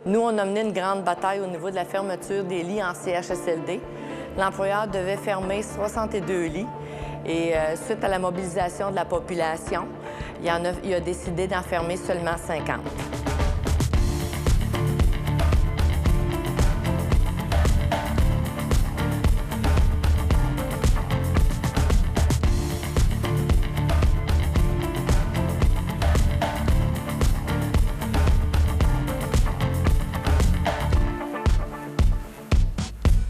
Nous, on a mené une grande bataille au niveau de la fermeture des lits en CHSLD. L'employeur devait fermer 62 lits et suite à la mobilisation de la population, il a décidé d'en fermer seulement 50.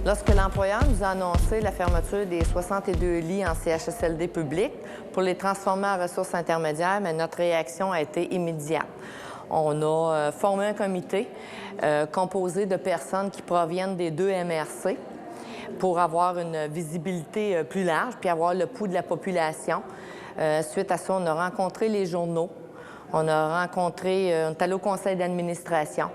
Lorsque l'employeur nous a annoncé la fermeture des 62 lits en CHSLD public pour les transformer en ressources intermédiaires, mais notre réaction a été immédiate. On a formé un comité composé de personnes qui proviennent des 2 MRC pour avoir une visibilité plus large puis avoir le pouls de la population. Suite à ça, on a rencontré les journaux, on est allé au conseil d'administration.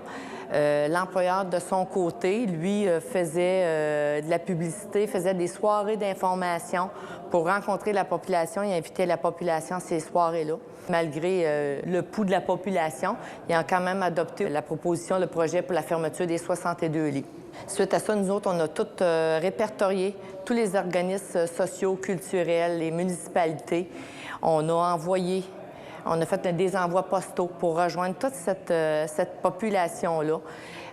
L'employeur, de son côté, lui, faisait de la publicité, faisait des soirées d'information pour rencontrer la population et inviter la population à ces soirées-là. Malgré le pouls de la population, il a quand même adopté la proposition, le projet pour la fermeture des 62 lits. Suite à ça, nous autres, on a tout répertorié, tous les organismes sociaux, culturels, les municipalités. On a fait des envois postaux pour rejoindre toute cette population-là.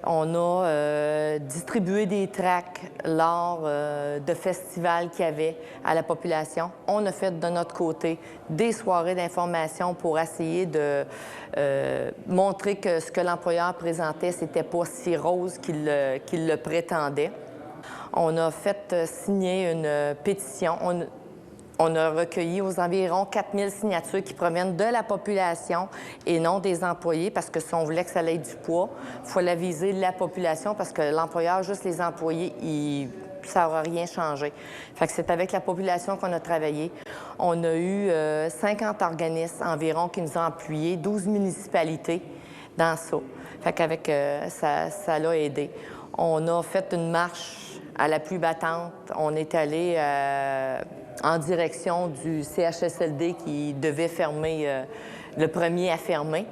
On a distribué des tracts lors de festivals qu'il y avait à la population. On a fait de notre côté des soirées d'information pour essayer de montrer que ce que l'employeur présentait, c'était pas si rose qu'il le prétendait. On a fait signer une pétition. On a recueilli aux environs 4000 signatures qui proviennent de la population et non des employés, parce que si on voulait que ça ait du poids, il fallait viser la population, parce que l'employeur, juste les employés, ça n'aura rien changé. Fait que c'est avec la population qu'on a travaillé. On a eu 50 organismes environ qui nous ont appuyés, 12 municipalités dans ça. Fait qu'avec ça l'a aidé. On a fait une marche à la pluie battante. On est allé en direction du CHSLD qui devait fermer, le premier à fermer.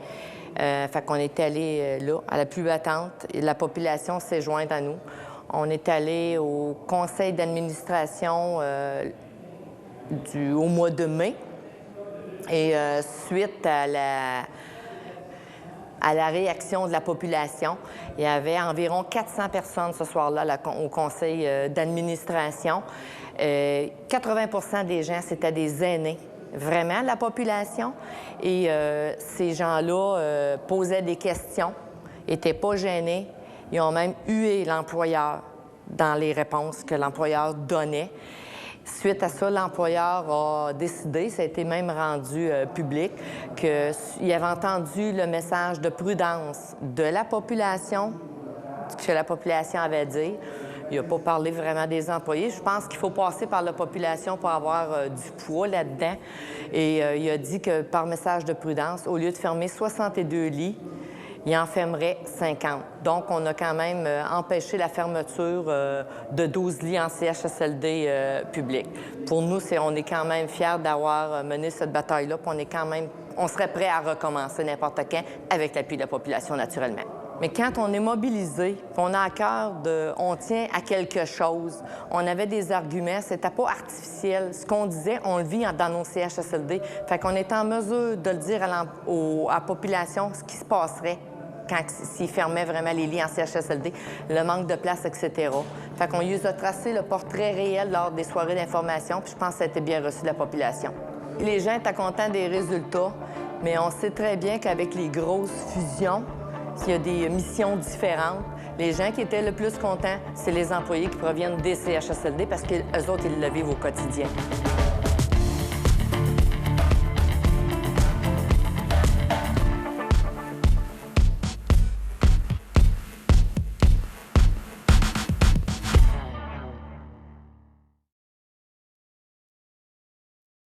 Fait qu'on est allé là, à la pluie battante, et la population s'est jointe à nous. On est allé au conseil d'administration au mois de mai. Et suite à la réaction de la population, il y avait environ 400 personnes ce soir-là au conseil d'administration. 80 des gens, c'était des aînés, vraiment, la population. Et ces gens-là posaient des questions, n'étaient pas gênés. Ils ont même hué l'employeur dans les réponses que l'employeur donnait. Suite à ça, l'employeur a décidé, ça a été même rendu public, qu'il avait entendu le message de prudence de la population, ce que la population avait dit. Il n'a pas parlé vraiment des employés. Je pense qu'il faut passer par la population pour avoir du poids là-dedans. Et il a dit que par message de prudence, au lieu de fermer 62 lits, il en fermerait 50. Donc, on a quand même empêché la fermeture de 12 lits en CHSLD public. Pour nous, on est quand même fiers d'avoir mené cette bataille-là, puis on serait prêt à recommencer n'importe quand avec l'appui de la population, naturellement. Mais quand on est mobilisé, qu'on a à cœur on tient à quelque chose, on avait des arguments, c'était pas artificiel. Ce qu'on disait, on le vit dans nos CHSLD. Fait qu'on est en mesure de le dire à la population ce qui se passerait s'ils fermaient vraiment les lits en CHSLD, le manque de place, etc. Fait qu'on lui a tracé le portrait réel lors des soirées d'information, puis je pense que ça a été bien reçu de la population. Les gens étaient contents des résultats, mais on sait très bien qu'avec les grosses fusions, s'il y a des missions différentes, les gens qui étaient le plus contents, c'est les employés qui proviennent des CHSLD parce qu'eux autres, ils le vivent au quotidien.